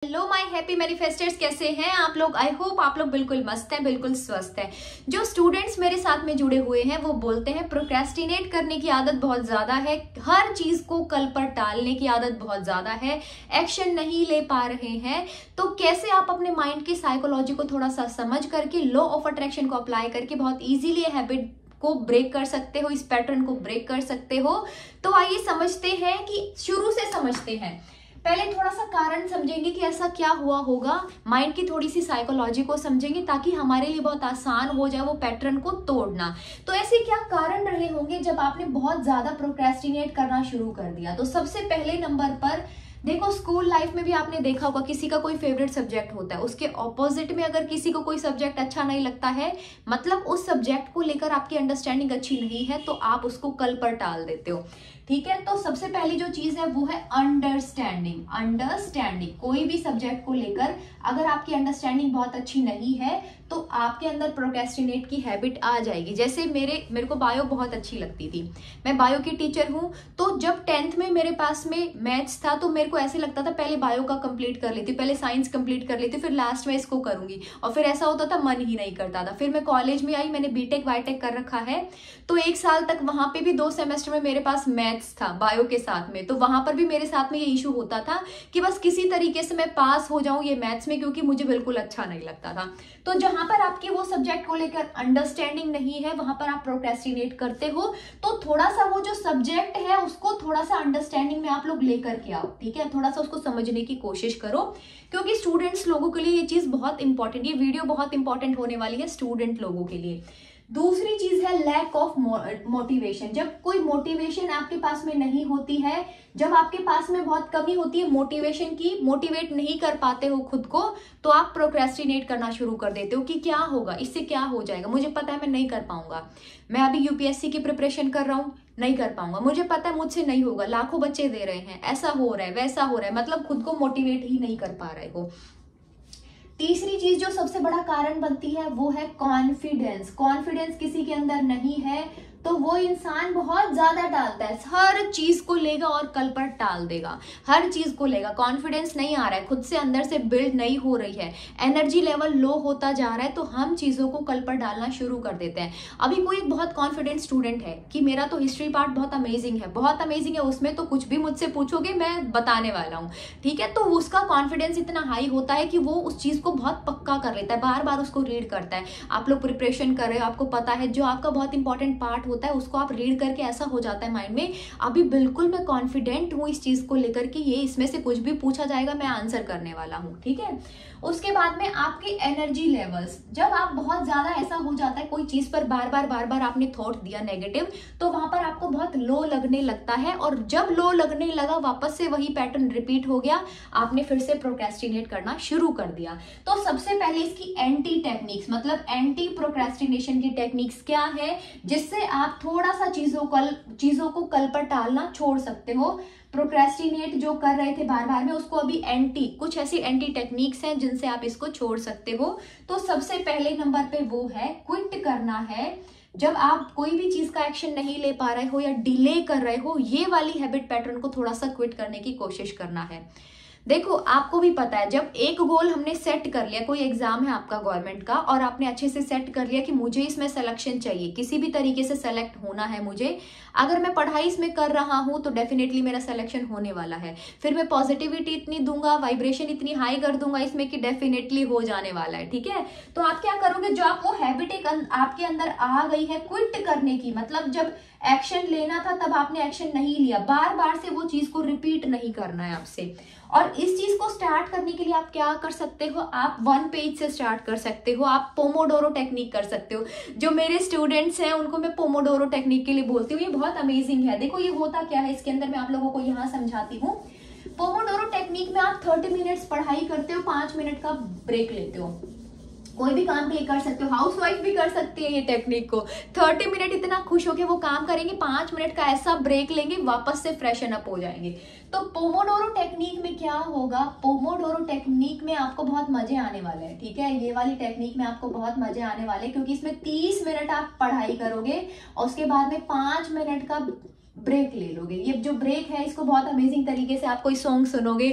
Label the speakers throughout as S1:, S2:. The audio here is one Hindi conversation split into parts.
S1: हेलो माय हैप्पी मैनिफेस्टर्स, कैसे हैं आप लोग। आई होप आप लोग बिल्कुल मस्त हैं, बिल्कुल स्वस्थ हैं। जो स्टूडेंट्स मेरे साथ में जुड़े हुए हैं वो बोलते हैं प्रोक्रेस्टिनेट करने की आदत बहुत ज्यादा है, हर चीज को कल पर टालने की आदत बहुत ज्यादा है, एक्शन नहीं ले पा रहे हैं। तो कैसे आप अपने माइंड की साइकोलॉजी को थोड़ा सा समझ करके लॉ ऑफ अट्रैक्शन को अप्लाई करके बहुत ईजिली हैबिट को ब्रेक कर सकते हो, इस पैटर्न को ब्रेक कर सकते हो। तो आइए समझते हैं कि शुरू से समझते हैं। पहले थोड़ा सा कारण समझेंगे कि ऐसा क्या हुआ होगा, माइंड की थोड़ी सी साइकोलॉजी को समझेंगे ताकि हमारे लिए बहुत आसान हो जाए वो पैटर्न को तोड़ना। तो ऐसे क्या कारण रहे होंगे जब आपने बहुत ज्यादा प्रोक्रेस्टिनेट करना शुरू कर दिया। तो सबसे पहले नंबर पर देखो, स्कूल लाइफ में भी आपने देखा होगा किसी का कोई फेवरेट सब्जेक्ट होता है, उसके ऑपोजिट में अगर किसी को कोई सब्जेक्ट अच्छा नहीं लगता है, मतलब उस सब्जेक्ट को लेकर आपकी अंडरस्टैंडिंग अच्छी नहीं है, तो आप उसको कल पर टाल देते हो। ठीक है, तो सबसे पहली जो चीज है वो है अंडरस्टैंडिंग। अंडरस्टैंडिंग, कोई भी सब्जेक्ट को लेकर अगर आपकी अंडरस्टैंडिंग बहुत अच्छी नहीं है तो आपके अंदर प्रोक्रेस्टिनेट की हैबिट आ जाएगी। जैसे मेरे को बायो बहुत अच्छी लगती थी, मैं बायो की टीचर हूं। तो जब 10th में मेरे पास में मैथ्स था तो मेरे को ऐसे लगता था पहले बायो का कंप्लीट कर लेती, पहले साइंस कंप्लीट कर लेती, फिर लास्ट में इसको करूंगी, और फिर ऐसा होता था मन ही नहीं करता था। फिर मैं कॉलेज में आई, मैंने बीटेक वाईटेक कर रखा है, तो 1 साल तक वहां पे भी 2 सेमेस्टर में मेरे पास मैथ्स था बायो के साथ में। तो वहां पर भी मेरे साथ में ये इशू होता था कि बस किसी तरीके से मैं पास हो जाऊं ये मैथ्स में, क्योंकि मुझे बिल्कुल अच्छा नहीं लगता था। तो जहां पर आपकी वो सब्जेक्ट को लेकर अंडरस्टैंडिंग नहीं है वहां पर आप प्रोक्रेस्टिनेट करते हो। तो थोड़ा सा वो जो सब्जेक्ट है उसको थोड़ा सा अंडरस्टैंडिंग में आप लोग लेकर के आओ, ठीक है, थोड़ा सा उसको समझने की कोशिश करो, क्योंकि स्टूडेंट्स लोगों के लिए ये चीज बहुत इंपॉर्टेंट, ये वीडियो बहुत इंपॉर्टेंट होने वाली है स्टूडेंट लोगों के लिए। दूसरी चीज है लैक ऑफ मोटिवेशन। जब कोई मोटिवेशन आपके पास में नहीं होती है, जब आपके पास में बहुत कमी होती है मोटिवेशन की, मोटिवेट नहीं कर पाते हो खुद को, तो आप प्रोक्रेस्टिनेट करना शुरू कर देते हो कि क्या होगा, इससे क्या हो जाएगा, मुझे पता है मैं नहीं कर पाऊंगा, मैं अभी यूपीएससी की प्रिपरेशन कर रहा हूं, नहीं कर पाऊंगा, मुझे पता है मुझसे नहीं होगा, लाखों बच्चे दे रहे हैं, ऐसा हो रहा है वैसा हो रहा है, मतलब खुद को मोटिवेट ही नहीं कर पा रहे हो। तीसरी चीज जो सबसे बड़ा कारण बनती है वो है कॉन्फिडेंस। कॉन्फिडेंस किसी के अंदर नहीं है तो वो इंसान बहुत ज्यादा टालता है, हर चीज को लेगा और कल पर टाल देगा, हर चीज को लेगा। कॉन्फिडेंस नहीं आ रहा है, खुद से अंदर से बिल्ड नहीं हो रही है, एनर्जी लेवल लो होता जा रहा है, तो हम चीजों को कल पर डालना शुरू कर देते हैं। अभी कोई एक बहुत कॉन्फिडेंट स्टूडेंट है कि मेरा तो हिस्ट्री पार्ट बहुत अमेजिंग है, बहुत अमेजिंग है, उसमें तो कुछ भी मुझसे पूछोगे मैं बताने वाला हूँ, ठीक है, तो उसका कॉन्फिडेंस इतना हाई होता है कि वो उस चीज को बहुत पक्का कर लेता है, बार बार उसको रीड करता है। आप लोग प्रिपरेशन कर रहे हो, आपको पता है जो आपका बहुत इंपॉर्टेंट पार्ट होता है उसको आप रीड करके ऐसा हो जाता है माइंड में, अभी बिल्कुल मैं कॉन्फिडेंट हूं इस चीज को लेकर कि ये इसमें से कुछ भी पूछा जाएगा मैं आंसर करने वाला हूं, ठीक है। उसके बाद में आपकी एनर्जी लेवल्स, जब आप बहुत ज्यादा ऐसा हो जाता है कोई चीज पर बार बार आपने थॉट दिया नेगेटिव, तो वहां पर आपको बहुत लो लगने लगता है, और जब लो लगने लगा वापस से वही पैटर्न रिपीट हो गया, आपने फिर से प्रोक्रेस्टिनेट करना शुरू कर दिया। तो सबसे पहले इसकी एंटी टेक्निक्स, मतलब एंटी प्रोक्रेस्टिनेशन की टेक्निक्स क्या है जिससे आप थोड़ा सा चीजों को कल पर टालना छोड़ सकते हो। प्रोक्रेस्टिनेट जो कर रहे थे बार बार में, उसको अभी कुछ ऐसी एंटी टेक्निक्स हैं जिनसे आप इसको छोड़ सकते हो। तो सबसे पहले नंबर पे वो है क्विट करना है। जब आप कोई भी चीज का एक्शन नहीं ले पा रहे हो या डिले कर रहे हो, ये वाली हैबिट पैटर्न को थोड़ा सा क्विट करने की कोशिश करना है। देखो, आपको भी पता है जब एक गोल हमने सेट कर लिया, कोई एग्जाम है आपका गवर्नमेंट का और आपने अच्छे से सेट कर लिया कि मुझे इसमें सिलेक्शन चाहिए, किसी भी तरीके से सेलेक्ट होना है मुझे, अगर मैं पढ़ाई इसमें कर रहा हूं तो डेफिनेटली मेरा सिलेक्शन होने वाला है, फिर मैं पॉजिटिविटी इतनी दूंगा, वाइब्रेशन इतनी हाई कर दूंगा इसमें कि डेफिनेटली हो जाने वाला है, ठीक है। तो आप क्या करोगे, जो आप वो हैबिट आपके अंदर आ गई है क्विट करने की, मतलब जब एक्शन लेना था तब आपने एक्शन नहीं लिया, बार बार से वो चीज को रिपीट नहीं करना है आपसे। और इस चीज को स्टार्ट करने के लिए आप क्या कर सकते हो, आप 1 पेज से स्टार्ट कर सकते हो, आप पोमोडोरो टेक्निक कर सकते हो। जो मेरे स्टूडेंट्स हैं उनको मैं पोमोडोरो टेक्निक के लिए बोलती हूँ, ये बहुत अमेजिंग है। देखो ये होता क्या है इसके अंदर, मैं आप लोगों को यहाँ समझाती हूँ। पोमोडोरो टेक्निक में आप 30 मिनट्स पढ़ाई करते हो, 5 मिनट का ब्रेक लेते हो, कोई भी काम के लिए कर सकते हो, हाउसवाइफ भी कर सकती है ये टेक्निक को। 30 मिनट इतना खुश होके वो काम करेंगे, 5 मिनट का ऐसा ब्रेक लेंगे, वापस से फ्रेशन अप हो जाएंगे। तो पोमोडोरो टेक्निक में क्या होगा, पोमोडोरो टेक्निक में आपको बहुत मजे आने वाले हैं, ठीक है, ये वाली टेक्निक में आपको बहुत मजे आने वाले हैं, क्योंकि इसमें 30 मिनट आप पढ़ाई करोगे और उसके बाद में 5 मिनट का ब्रेक ले लोगे। ये जो ब्रेक है इसको बहुत अमेजिंग तरीके से आप कोई सॉन्ग सुनोगे,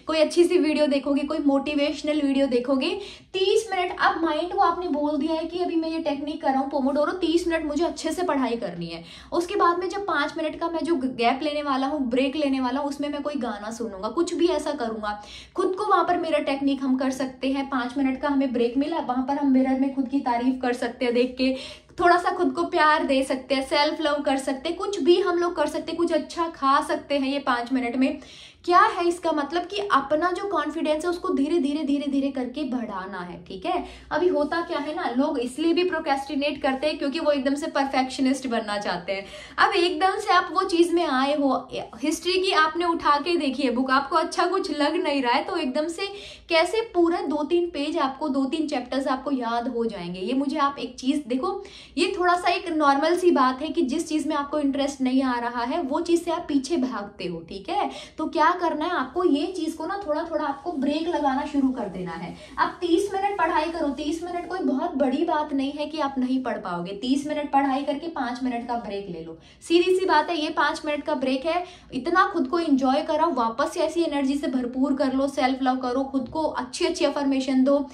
S1: कोई अच्छी सी वीडियो देखोगे, कोई मोटिवेशनल वीडियो देखोगे, 30 मिनट। अब माइंड को आपने बोल दिया है कि अभी मैं ये टेक्निक कर रहा हूँ पोमोडोरो, 30 मिनट मुझे अच्छे से पढ़ाई करनी है। उसके बाद में जब 5 मिनट का मैं जो गैप लेने वाला हूँ, ब्रेक लेने वाला हूँ, उसमें मैं कोई गाना सुनूंगा, कुछ भी ऐसा करूंगा। खुद को वहां पर मिरर टेक्निक हम कर सकते हैं। 5 मिनट का हमें ब्रेक मिला, वहां पर हम मिरर में खुद की तारीफ कर सकते हैं देख के, थोड़ा सा खुद को प्यार दे सकते हैं, सेल्फ लव कर सकते हैं, कुछ भी हम लोग कर सकते हैं, कुछ अच्छा खा सकते हैं ये 5 मिनट में। क्या है इसका मतलब कि अपना जो कॉन्फिडेंस है उसको धीरे धीरे धीरे धीरे करके बढ़ाना है, ठीक है। अभी होता क्या है ना, लोग इसलिए भी प्रोक्रेस्टिनेट करते हैं क्योंकि वो एकदम से परफेक्शनिस्ट बनना चाहते हैं। अब एकदम से आप वो चीज में आए हो, हिस्ट्री की आपने उठा के देखी है बुक, आपको अच्छा कुछ लग नहीं रहा है, तो एकदम से कैसे पूरा 2-3 पेज आपको, 2-3 चैप्टर्स आपको याद हो जाएंगे। ये मुझे आप एक चीज देखो, ये थोड़ा सा एक नॉर्मल सी बात है कि जिस चीज में आपको इंटरेस्ट नहीं आ रहा है वो चीज से आप पीछे भागते हो, ठीक है। तो क्या करना है आपको, ये चीज को ना थोड़ा थोड़ा आपको ब्रेक लगाना शुरू कर देना है। आप 30 मिनट पढ़ाई करो, 30 मिनट कोई बहुत बड़ी बात नहीं है कि आप नहीं पढ़ पाओगे। 30 मिनट पढ़ाई करके 5 मिनट का ब्रेक ले लो, सीधी सी बात है। ये 5 मिनट का ब्रेक है, इतना खुद को एंजॉय कराओ, वापस से ऐसी एनर्जी से भरपूर कर लो, सेल्फ लव करो, खुद को अच्छी अच्छी अफर्मेशन दो,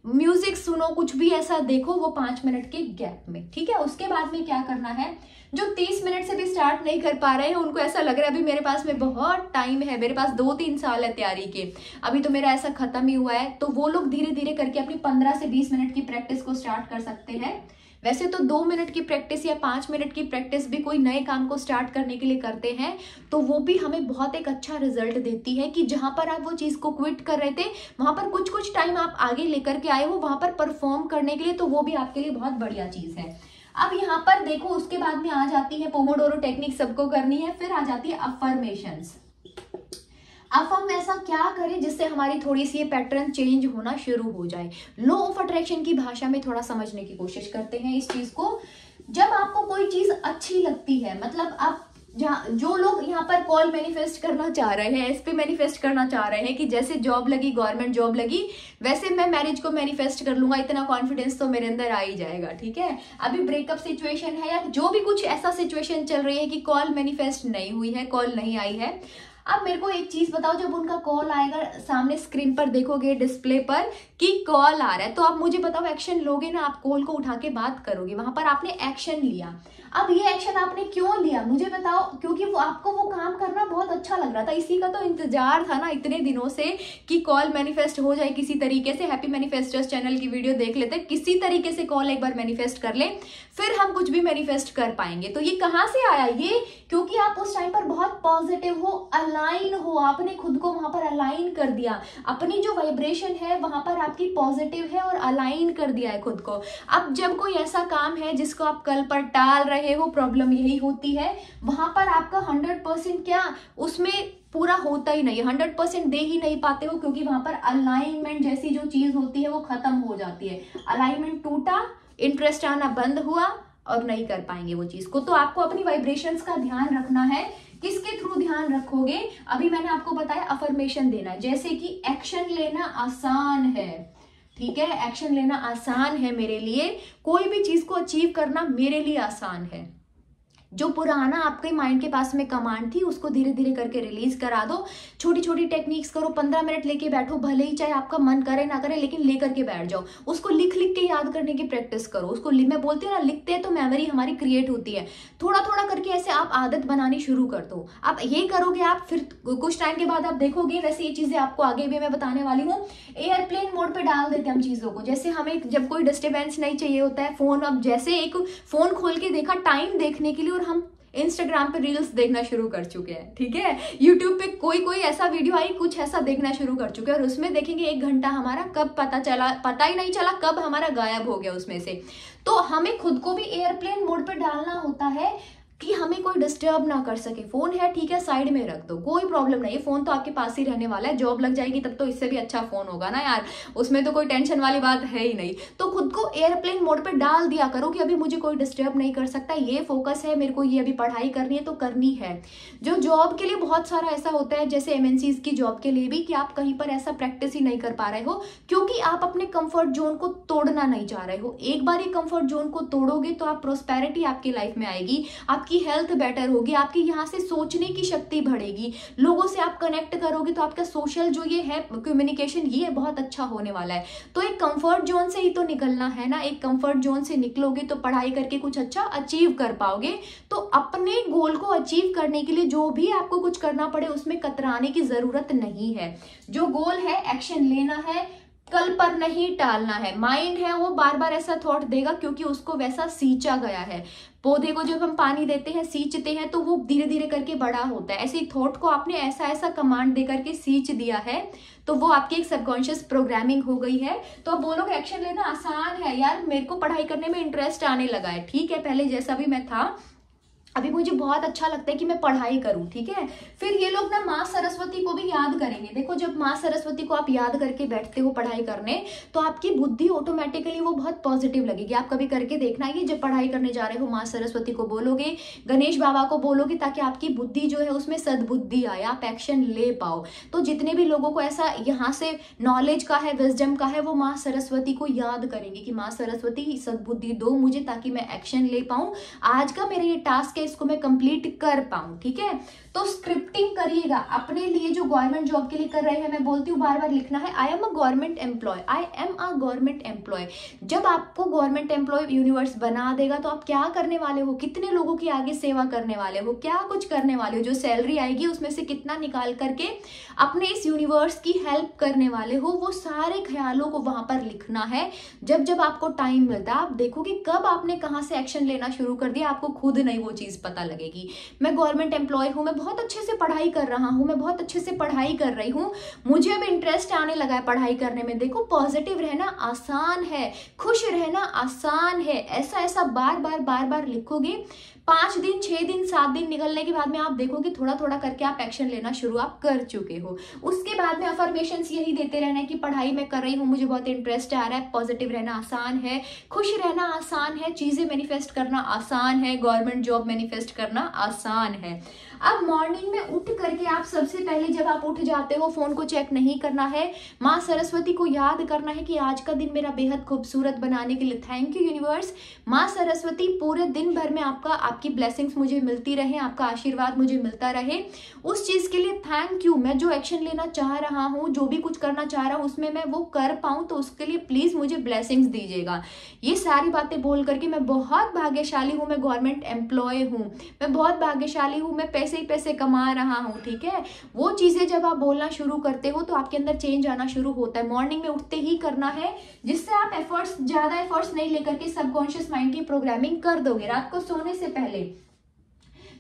S1: म्यूजिक सुनो, कुछ भी ऐसा देखो वो 5 मिनट के गैप में, ठीक है। उसके बाद में क्या करना है, जो 30 मिनट से भी स्टार्ट नहीं कर पा रहे हैं, उनको ऐसा लग रहा है अभी मेरे पास में बहुत टाइम है, मेरे पास 2-3 साल है तैयारी के, अभी तो मेरा ऐसा खत्म ही हुआ है, तो वो लोग धीरे धीरे करके अपनी 15 से 20 मिनट की प्रैक्टिस को स्टार्ट कर सकते हैं। वैसे तो 2 मिनट की प्रैक्टिस या 5 मिनट की प्रैक्टिस भी कोई नए काम को स्टार्ट करने के लिए करते हैं तो वो भी हमें बहुत एक अच्छा रिजल्ट देती है कि जहां पर आप वो चीज को क्विट कर रहे थे वहां पर कुछ कुछ टाइम आप आगे लेकर के आए हो वहां पर परफॉर्म करने के लिए, तो वो भी आपके लिए बहुत बढ़िया चीज है। अब यहाँ पर देखो, उसके बाद में आ जाती है पोमोडोरो टेक्निक, सबको करनी है, फिर आ जाती है अफर्मेशंस। अब हम ऐसा क्या करें जिससे हमारी थोड़ी सी ये पैटर्न चेंज होना शुरू हो जाए। लॉ ऑफ अट्रैक्शन की भाषा में थोड़ा समझने की कोशिश करते हैं इस चीज को। जब आपको कोई चीज अच्छी लगती है, मतलब आप जो लोग यहाँ पर कॉल मैनिफेस्ट करना चाह रहे हैं, एसपी मैनिफेस्ट करना चाह रहे हैं कि जैसे जॉब लगी, गवर्नमेंट जॉब लगी, वैसे मैं मैरिज को मैनिफेस्ट कर लूंगा, इतना कॉन्फिडेंस तो मेरे अंदर आ ही जाएगा, ठीक है। अभी ब्रेकअप सिचुएशन है या जो भी कुछ ऐसा सिचुएशन चल रही है कि कॉल मैनिफेस्ट नहीं हुई है, कॉल नहीं आई है, अब मेरे को एक चीज बताओ, जब उनका कॉल आएगा, सामने स्क्रीन पर देखोगे डिस्प्ले पर कि कॉल आ रहा है, तो आप मुझे बताओ एक्शन लोगे ना, आप कॉल को उठा के बात करोगे, वहां पर आपने एक्शन लिया। अब ये एक्शन आपने क्यों लिया मुझे बताओ, क्योंकि वो आपको वो काम करना बहुत अच्छा लग रहा था, इसी का तो इंतजार था ना इतने दिनों से कि कॉल मैनिफेस्ट हो जाए किसी तरीके से। हैप्पी मैनिफेस्टर्स चैनल की वीडियो देख लेते, किसी तरीके से कॉल एक बार मैनिफेस्ट कर ले, फिर हम कुछ भी मैनिफेस्ट कर पाएंगे। तो ये कहाँ से आया, ये क्योंकि आप उस टाइम पर बहुत पॉजिटिव हो, अलाइन हो, आपने खुद को वहां पर अलाइन कर दिया, अपनी जो वाइब्रेशन है वहां पर आपकी पॉजिटिव है और अलाइन कर दिया है खुद को। अब जब कोई ऐसा काम है जिसको आप कल पर टाल रहे हो, प्रॉब्लम यही होती है, वहां पर आपका 100% क्या उसमें पूरा होता ही नहीं, 100% दे ही नहीं पाते हो, क्योंकि वहां पर अलाइनमेंट जैसी जो चीज होती है वो खत्म हो जाती है। अलाइनमेंट टूटा, इंटरेस्ट आना बंद हुआ और नहीं कर पाएंगे वो चीज को। तो आपको अपनी वाइब्रेशंस का ध्यान रखना है। किसके थ्रू ध्यान रखोगे, अभी मैंने आपको बताया अफर्मेशन देना, जैसे कि एक्शन लेना आसान है, ठीक है, एक्शन लेना आसान है मेरे लिए, कोई भी चीज को अचीव करना मेरे लिए आसान है। जो पुराना आपके माइंड के पास में कमांड थी उसको धीरे धीरे करके रिलीज करा दो, छोटी छोटी टेक्निक्स करो, 15 मिनट लेके बैठो, भले ही चाहे आपका मन करे ना करे, लेकिन लेकर के बैठ जाओ, उसको लिख लिख के याद करने की प्रैक्टिस करो, उसको मैं बोलती हूँ ना, लिखते हैं तो मेमोरी हमारी क्रिएट होती है, थोड़ा थोड़ा करके ऐसे आप आदत बनानी शुरू कर दो। आप ये करोगे आप, फिर कुछ टाइम के बाद आप देखोगे, वैसे ये चीजें आपको आगे भी मैं बताने वाली हूँ। एयरप्लेन मोड पे डाल देते हैं हम चीजों को, जैसे हमें जब कोई डिस्टर्बेंस नहीं चाहिए होता है, फोन, अब जैसे एक फोन खोल के देखा टाइम देखने के लिए, और हम इंस्टाग्राम पे रील्स देखना शुरू कर चुके हैं, ठीक है, यूट्यूब पे कोई ऐसा वीडियो आई, कुछ ऐसा देखना शुरू कर चुके हैं, और उसमें देखेंगे 1 घंटा हमारा कब पता ही नहीं चला कब हमारा गायब हो गया उसमें से। तो हमें खुद को भी एयरप्लेन मोड पे डालना होता है कि हमें कोई डिस्टर्ब ना कर सके। फोन है ठीक है, साइड में रख दो, कोई प्रॉब्लम नहीं है, फोन तो आपके पास ही रहने वाला है, जॉब लग जाएगी तब तो इससे भी अच्छा फोन होगा ना यार, उसमें तो कोई टेंशन वाली बात है ही नहीं। तो खुद को एयरप्लेन मोड पे डाल दिया करो कि अभी मुझे कोई डिस्टर्ब नहीं कर सकता, ये फोकस है मेरे को, ये अभी पढ़ाई करनी है तो करनी है। जो जॉब के लिए बहुत सारा ऐसा होता है, जैसे MNCs की जॉब के लिए भी, कि आप कहीं पर ऐसा प्रैक्टिस ही नहीं कर पा रहे हो क्योंकि आप अपने कंफर्ट जोन को तोड़ना नहीं चाह रहे हो। एक बार ये कंफर्ट जोन को तोड़ोगे तो आप प्रोस्पेरिटी आपकी लाइफ में आएगी, आपकी आपकी हेल्थ बेटर होगी, आपकी यहाँ से सोचने की शक्ति बढ़ेगी, लोगों से आप कनेक्ट करोगे तो आपका सोशल जो ये है कम्युनिकेशन ये बहुत अच्छा होने वाला है। तो एक कंफर्ट जोन से ही तो निकलना है ना, एक कंफर्ट जोन से निकलोगे तो पढ़ाई करके कुछ अच्छा अचीव कर पाओगे। तो अपने गोल को अचीव करने के लिए जो भी आपको कुछ करना पड़े उसमें कतराने की जरूरत नहीं है। जो गोल है एक्शन लेना है, कल पर नहीं टालना है। माइंड है वो बार बार ऐसा थॉट देगा क्योंकि उसको वैसा सींचा गया है। पौधे को जब हम पानी देते हैं, सींचते हैं, तो वो धीरे धीरे करके बड़ा होता है। ऐसे ही थॉट को आपने ऐसा ऐसा कमांड दे करके सींच दिया है तो वो आपकी एक सबकॉन्शियस प्रोग्रामिंग हो गई है। तो अब बोलोगे एक्शन लेना आसान है यार, मेरे को पढ़ाई करने में इंटरेस्ट आने लगा है। ठीक है, पहले जैसा भी मैं था अभी मुझे बहुत अच्छा लगता है कि मैं पढ़ाई करूं। ठीक है, फिर ये लोग ना माँ सरस्वती को भी याद करेंगे। देखो जब माँ सरस्वती को आप याद करके बैठते हो पढ़ाई करने तो आपकी बुद्धि ऑटोमेटिकली वो बहुत पॉजिटिव लगेगी। आप कभी करके देखना, ये जब पढ़ाई करने जा रहे हो माँ सरस्वती को बोलोगे, गणेश बाबा को बोलोगे, ताकि आपकी बुद्धि जो है उसमें सद्बुद्धि आए, आप एक्शन ले पाओ। तो जितने भी लोगों को ऐसा यहाँ से नॉलेज का है, विजडम का है, वो माँ सरस्वती को याद करेंगे कि माँ सरस्वती सद्बुद्धि दो मुझे ताकि मैं एक्शन ले पाऊं, आज का मेरा ये टास्क इसको मैं कंप्लीट कर पाऊं। ठीक है, तो स्क्रिप्टिंग करिएगा अपने लिए जो गवर्नमेंट जॉब के लिए कर रहे हैं। मैं बोलती हूँ बार बार लिखना है, I am a government employee, I am a government employee. जब आपको गवर्नमेंट एम्प्लॉय यूनिवर्स बना देगा तो आप क्या करने वाले हो, कितने लोगों की आगे सेवा करने वाले हो, क्या कुछ करने वाले हो, जो सैलरी आएगी उसमें से कितना निकाल करके अपने इस यूनिवर्स की हेल्प करने वाले हो, वो सारे ख्यालों को वहां पर लिखना है। जब जब आपको टाइम मिलता है आप देखोगे कब आपने कहाँ से एक्शन लेना शुरू कर दिया, आपको खुद नहीं वो चीज पता लगेगी। मैं गवर्नमेंट एम्प्लॉय हूँ, मैं बहुत अच्छे से पढ़ाई कर रहा हूँ, मैं बहुत अच्छे से पढ़ाई कर रही हूँ, मुझे अब इंटरेस्ट आने लगा है पढ़ाई करने में। देखो पॉजिटिव रहना आसान है, खुश रहना आसान है। ऐसा ऐसा बार बार बार बार लिखोगे, 5 दिन 6 दिन 7 दिन निकलने के बाद में आप देखोगे थोड़ा थोड़ा करके आप एक्शन लेना शुरू आप कर चुके हो। उसके बाद में अफर्मेशंस यही देते रहना है कि पढ़ाई मैं कर रही हूँ, मुझे बहुत इंटरेस्ट आ रहा है, पॉजिटिव रहना आसान है, खुश रहना आसान है, चीजें मैनिफेस्ट करना आसान है, गवर्नमेंट जॉब मैनिफेस्ट करना आसान है। अब मॉर्निंग में उठ करके आप सबसे पहले जब आप उठ जाते हो फोन को चेक नहीं करना है, माँ सरस्वती को याद करना है कि आज का दिन मेरा बेहद खूबसूरत बनाने के लिए थैंक यू यूनिवर्स। माँ सरस्वती पूरे दिन भर में आपकी ब्लेसिंग्स मुझे मिलती रहे, आपका आशीर्वाद मुझे मिलता रहे, उस चीज के लिए थैंक यू। मैं जो एक्शन लेना चाह रहा हूँ, जो भी कुछ करना चाह रहा हूँ उसमें मैं वो कर पाऊँ, तो उसके लिए प्लीज मुझे ब्लेसिंग्स दीजिएगा। ये सारी बातें बोल करके मैं बहुत भाग्यशाली हूँ, मैं गवर्नमेंट एम्प्लॉय हूँ, मैं बहुत भाग्यशाली हूँ, मैं पैसे ही पैसे कमा रहा हूँ। ठीक है, वो चीजें जब आप बोलना शुरू करते हो तो आपके अंदर चेंज आना शुरू होता है। मॉर्निंग में उठते ही करना है, जिससे आप ज्यादा एफर्ट्स नहीं लेकर के सबकॉन्शियस माइंड की प्रोग्रामिंग कर दोगे। रात को सोने से पहले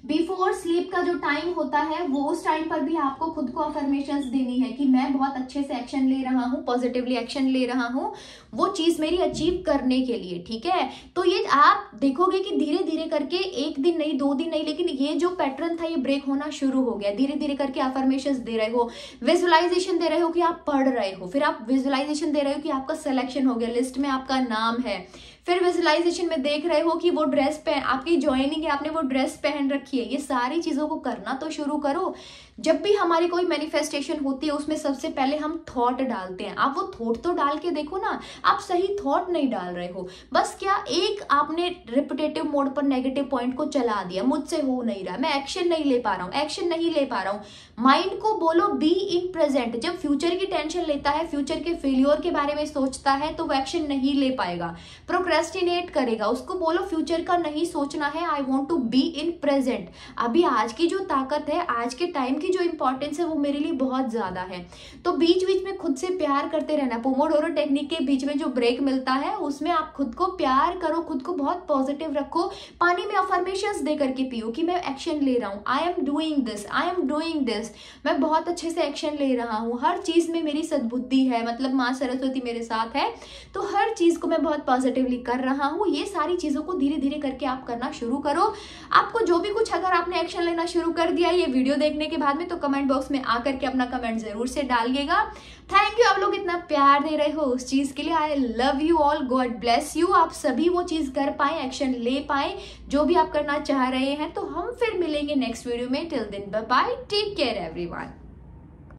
S1: बिफोर स्लीप का जो टाइम होता है वो उस टाइम पर भी आपको खुद को अफर्मेशंस देनी है कि मैं बहुत अच्छे से एक्शन ले रहा हूँ, पॉजिटिवली एक्शन ले रहा हूँ वो चीज मेरी अचीव करने के लिए। ठीक है, तो ये आप देखोगे कि धीरे धीरे करके 1 दिन नहीं 2 दिन नहीं, लेकिन ये जो पैटर्न था ये ब्रेक होना शुरू हो गया। धीरे धीरे करके अफर्मेशंस दे रहे हो, विजुअलाइजेशन दे रहे हो कि आप पढ़ रहे हो, फिर आप विजुअलाइजेशन दे रहे हो कि आपका सिलेक्शन हो गया, लिस्ट में आपका नाम है, फिर विजुअलाइजेशन में देख रहे हो कि वो ड्रेस आपकी ज्वाइनिंग है, आपने वो ड्रेस पहन रखी है। ये सारी चीजों को करना तो शुरू करो। जब भी हमारी कोई मैनिफेस्टेशन होती है उसमें सबसे पहले हम थॉट डालते हैं। आप वो थॉट तो डाल के देखो ना, आप सही थॉट नहीं डाल रहे हो, बस क्या एक आपने रिपीटेटिव मोड पर नेगेटिव पॉइंट को चला दिया, मुझसे हो नहीं रहा, मैं एक्शन नहीं ले पा रहा हूँ, एक्शन नहीं ले पा रहा हूँ। माइंड को बोलो बी इन प्रेजेंट। जब फ्यूचर की टेंशन लेता है, फ्यूचर के फेल्योर के बारे में सोचता है तो वो एक्शन नहीं ले पाएगा, प्रोक्रेस्टिनेट करेगा। उसको बोलो फ्यूचर का नहीं सोचना है, I want to be in present. अभी आज की जो ताकत है, आज के टाइम की जो इंपॉर्टेंस है वो मेरे लिए बहुत ज्यादा है। तो बीच बीच में खुद से प्यार करते रहना। पोमोडोरो टेक्निक के बीच में जो ब्रेक मिलता है उसमें आप खुद को प्यार करो, खुद को बहुत पॉजिटिव रखो। पानी में अफर्मेशंस दे करके पियो कि मैं एक्शन ले रहा हूँ, I am doing this, I am doing this, मैं बहुत अच्छे से एक्शन ले रहा हूँ, हर चीज में मेरी सद्बुद्धि है, मतलब माँ सरस्वती मेरे साथ है, तो हर चीज को मैं बहुत पॉजिटिवली कर रहा हूँ। ये सारी चीजों को धीरे धीरे करके आप करना शुरू करो। आपको जो भी कुछ, अगर आपने एक्शन लेना शुरू कर दिया ये वीडियो देखने के बाद में, तो कमेंट बॉक्स में आकर के अपना कमेंट जरूर से डालिएगा। थैंक यू, आप लोग इतना प्यार दे रहे हो उस चीज के लिए। I love you all, God bless you. आप सभी वो चीज कर पाए, एक्शन ले पाए जो भी आप करना चाह रहे हैं। तो हम फिर मिलेंगे नेक्स्ट वीडियो में। Till then bye bye, take care everyone.